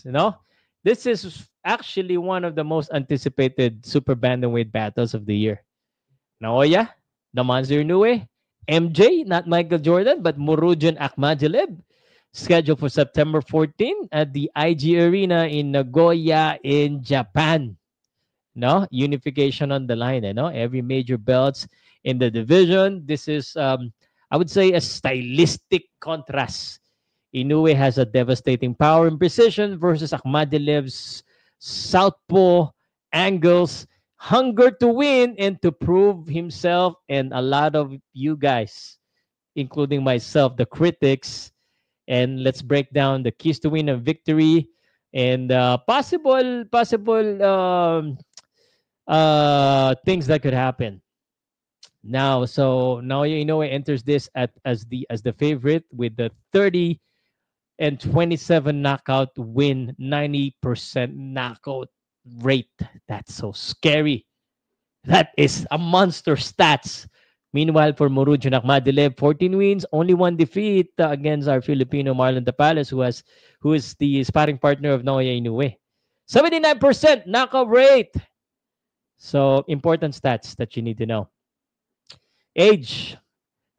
You know, this is actually one of the most anticipated super bantamweight battles of the year. Naoya, the Monster Inoue, MJ, not Michael Jordan, but Murodjon Akhmadaliev, scheduled for September 14 at the IG Arena in Nagoya in Japan. No, unification on the line. Every major belts in the division. This is, I would say, a stylistic contrast. Inoue has a devastating power and precision versus Akhmadaliev's southpaw angles, hunger to win and to prove himself, and a lot of you guys, including myself, the critics. And let's break down the keys to win and victory and possible things that could happen. Now Inoue enters this as the favorite with the 30 and 27 knockout win, 90% knockout rate. That's so scary. That is a monster stats. Meanwhile, for Murodjon Akhmadaliev, 14 wins, only one defeat against our Filipino Marlon Tapales, who is the sparring partner of Naoya Inoue. 79% knockout rate. So, important stats that you need to know. Age,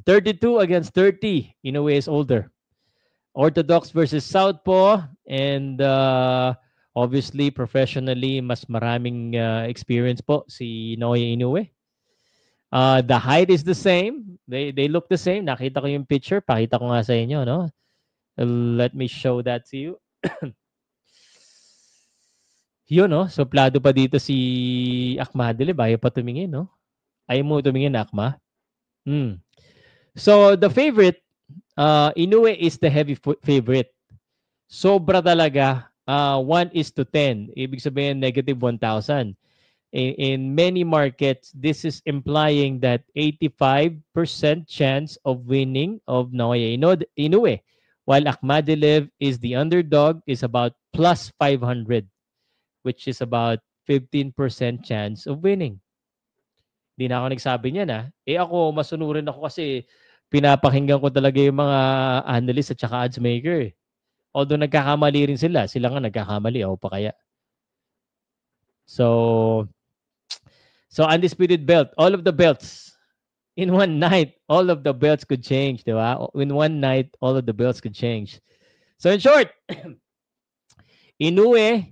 32 against 30. Inoue is older. Orthodox versus Southpaw, and obviously, professionally, mas maraming experience po si Naoya Inoue. The height is the same. They look the same. Nakita ko yung picture. Pakita ko nga sa inyo, no? Let me show that to you. Yun, no? Suplado pa dito si Akhmadaliev. Ayaw pa tumingin, no? Ayaw mo tumingin, Akhma. So, the favorite, Inoue is the heavy favorite. Sobra talaga. 1:10. Ibig sabihin, negative 1,000. In many markets, this is implying that 85% chance of winning of Naoya Inoue, while Akhmadaliev is the underdog, is about plus 500, which is about 15% chance of winning. Hindi na ako nagsabi niyan, ha? Ako, masunurin ako kasi pinapakinggan ko talaga yung mga analyst at saka odds maker. Although nagkakamali rin sila. Sila nga nagkakamali. Ako pa kaya. So undisputed belt. All of the belts. In one night, all of the belts could change. Diba? In one night, all of the belts could change. So in short, Inoue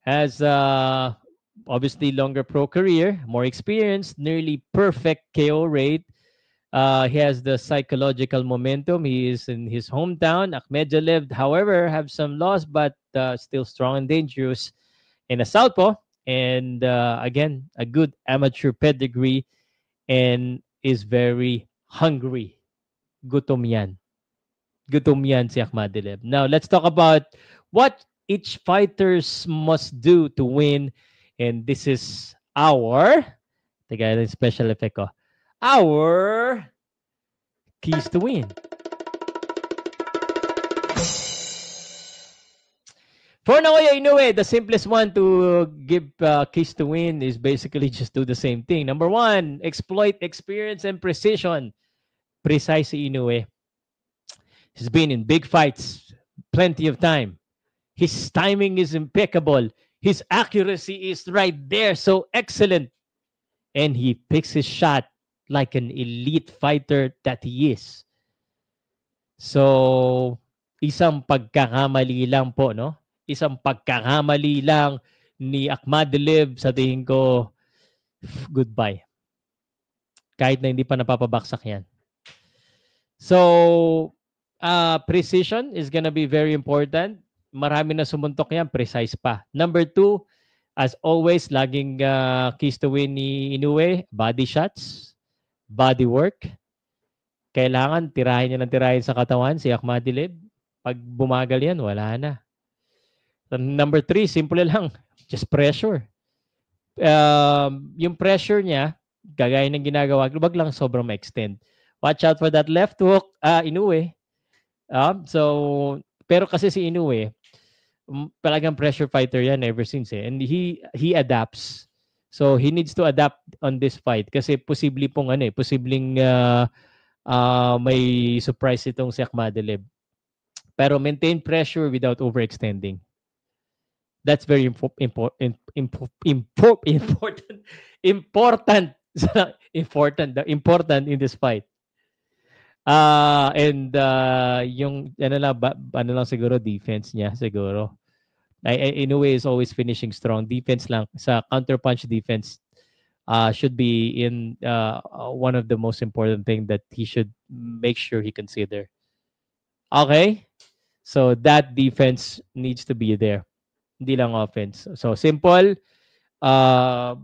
has obviously longer pro career, more experience, nearly perfect KO rate. He has the psychological momentum. He is in his hometown. Akhmadaliev, however, have some loss, but still strong and dangerous in a southpaw. And again, a good amateur pedigree and is very hungry. Gutom yan. Gutom yan si Akhmadaliev. Now, let's talk about what each fighters must do to win. And this is our, teka, special effect ko. Our keys to win. For Naoya Inoue, the simplest one to give keys to win is basically just do the same thing. Number one, exploit experience and precision. Precise Inoue. He's been in big fights plenty of time. His timing is impeccable. His accuracy is right there, so excellent. And he picks his shot like an elite fighter that he is. So, isang pagkakamali lang po, no? Isang pagkakamali lang ni Akhmadaliev, sa tingin ko, goodbye. Kahit na hindi pa napapabaksak yan. So, precision is gonna be very important. Marami na sumuntok yan, precise pa. Number two, as always, laging keys to win ni Inoue, body shots, body work. Kailangan tirahin niya ng tirahin sa katawan si Akhmadaliev. Pag bumagal yan, wala na. Number three, simple lang. Just pressure. Yung pressure niya, gagaya ng ginagawa, wag lang sobrang ma-extend. Watch out for that left hook, Inoue. Pero kasi si Inoue, talagang pressure fighter yan ever since. And he adapts. So he needs to adapt on this fight kasi posibleng may surprise itong si Akhmadaliev. Pero maintain pressure without overextending. That's very important. Important. Important in this fight. And yung ano lang, ano lang siguro defense niya siguro. Inoue is always finishing strong. Defense lang sa counterpunch defense should be in one of the most important thing that he should make sure he consider. Okay? So that defense needs to be there. Hindi lang offense. So simple,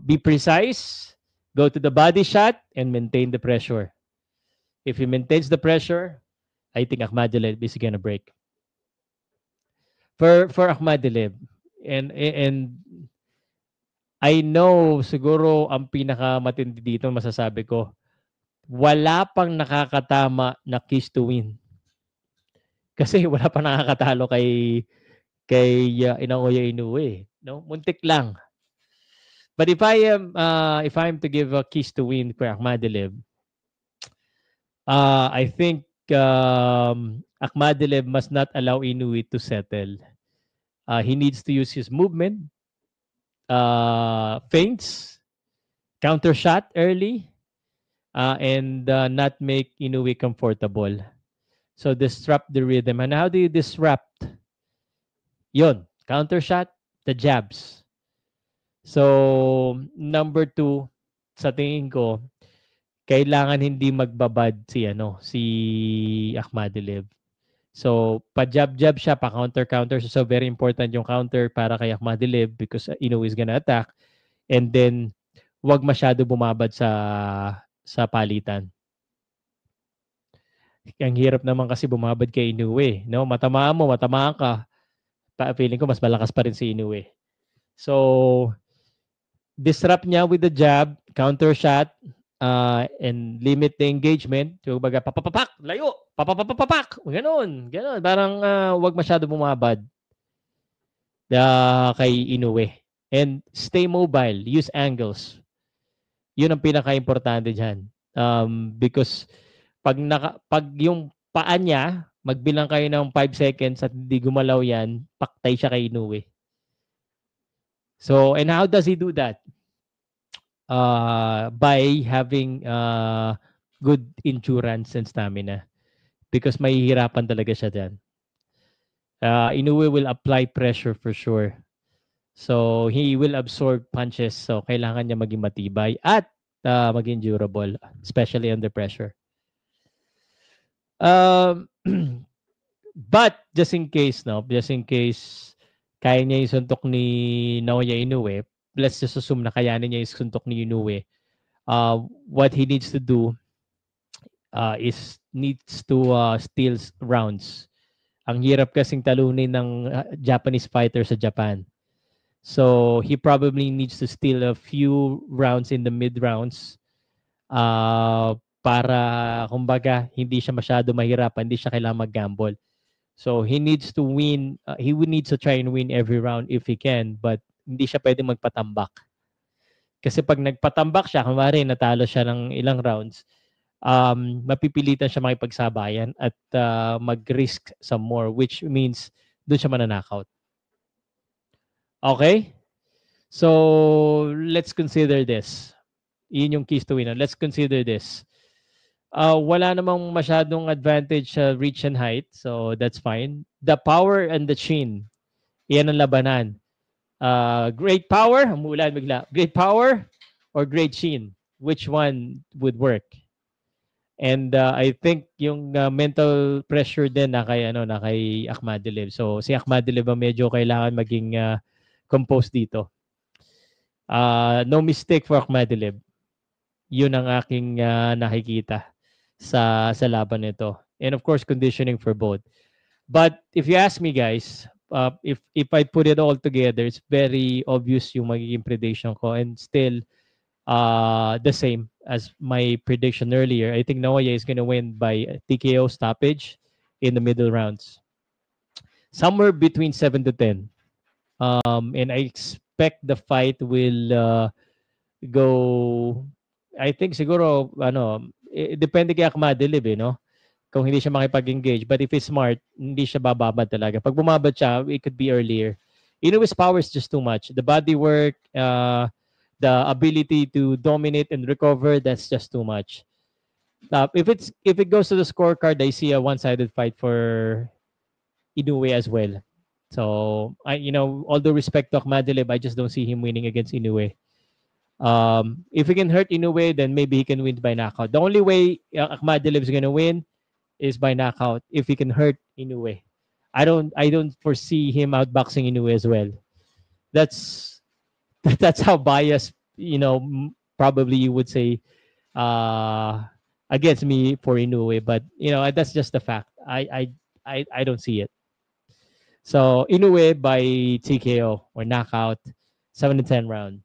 be precise, go to the body shot, and maintain the pressure. If he maintains the pressure, I think Akhmadilib is gonna break. For Akhmadilib, and I know siguro ang pinakamatindi dito masasabi ko, wala pang nakakatama na keys to win. Kasi wala pa nakakatalo kay Naoya Inoue, no? Muntik lang. But if I'm to give a keys to win for Akhmadilib, I think Akhmadilib must not allow Inoue to settle. He needs to use his movement, feints, counter shot early, and not make Inoue comfortable. So disrupt the rhythm. And how do you disrupt? Yun, counter shot, the jabs. So number 2, sa tingin ko, kailangan hindi magbabad si Akhmadilib. So pa-jab-jab siya, pa-counter-counter. So very important yung counter para kay Akhmadilib because Inoue is gonna attack. And then wag masyado bumabad sa palitan. Ang hirap naman kasi bumabad kay Inoue, no? Matamaan ka. Feeling ko mas malakas pa rin si Inoue. So disrupt niya with the jab, counter shot, and limit the engagement. So baga papapak, layo, papapapak, ganun. Parang wag masyado bumabad kay Inoue. And stay mobile, use angles. Yun ang pinaka-importante diyan. Because pag yung paa niya, magbilang kayo ng 5 seconds at hindi gumalaw yan, paktay siya kay Inoue. So, and how does he do that? By having good endurance and stamina. Because mahihirapan talaga siya dyan. Inoue will apply pressure for sure. So, he will absorb punches. So, kailangan niya maging matibay at maging durable, especially under pressure. But just in case kaya niya yung suntok ni Naoya Inoue, let's just assume na kayanin niya yung suntok ni Inoue. What he needs to do is needs to steal rounds. Ang hirap kasing talunin ng Japanese fighter sa Japan. So he probably needs to steal a few rounds in the mid rounds para kumbaga hindi siya masyado mahirapan, hindi siya kailangan mag-gamble. So he needs to win, he would need to try and win every round if he can, but hindi siya pwede magpatambak. Kasi pag nagpatambak siya, kunwari natalo siya ng ilang rounds, mapipilitan siya makipagsabayan at mag-risk some more, which means doon siya mananakaut. Okay? So let's consider this. Yun yung keys to win. Let's consider this. Wala namang masyadong advantage sa reach and height, so that's fine. The power and the chin, yan ang labanan. Great power, umulan bigla. Great power or great chin, which one would work? And I think yung mental pressure din na kay Akhmadilib. So si Akhmadilib medyo kailangan maging composed dito. No mistake for Akhmadilib. Yun ang aking nakikita sa laban nito. And of course, conditioning for both. But if you ask me, guys, if I put it all together, it's very obvious yung magiging prediction ko, and still the same as my prediction earlier. I think Naoya is going to win by TKO stoppage in the middle rounds. Somewhere between 7 to 10. And I expect the fight will go, I think siguro depende kay Akhmadilib, no? Kung hindi siya makipag-engage. But if he's smart, hindi siya bababad talaga. Pag bumabad siya, it could be earlier. Inoue's power is just too much. The body work, the ability to dominate and recover, that's just too much. If it goes to the scorecard, I see a one-sided fight for Inoue as well. So all due respect to Akhmadalib, I just don't see him winning against Inoue. If he can hurt Inoue, then maybe he can win by knockout. The only way Akhmadalib is gonna win is by knockout if he can hurt Inoue. I don't foresee him outboxing Inoue as well. That's that's how biased probably you would say uh against me for Inoue, but that's just the fact. I don't see it. So Inoue by TKO or knockout, 7 to 10 round.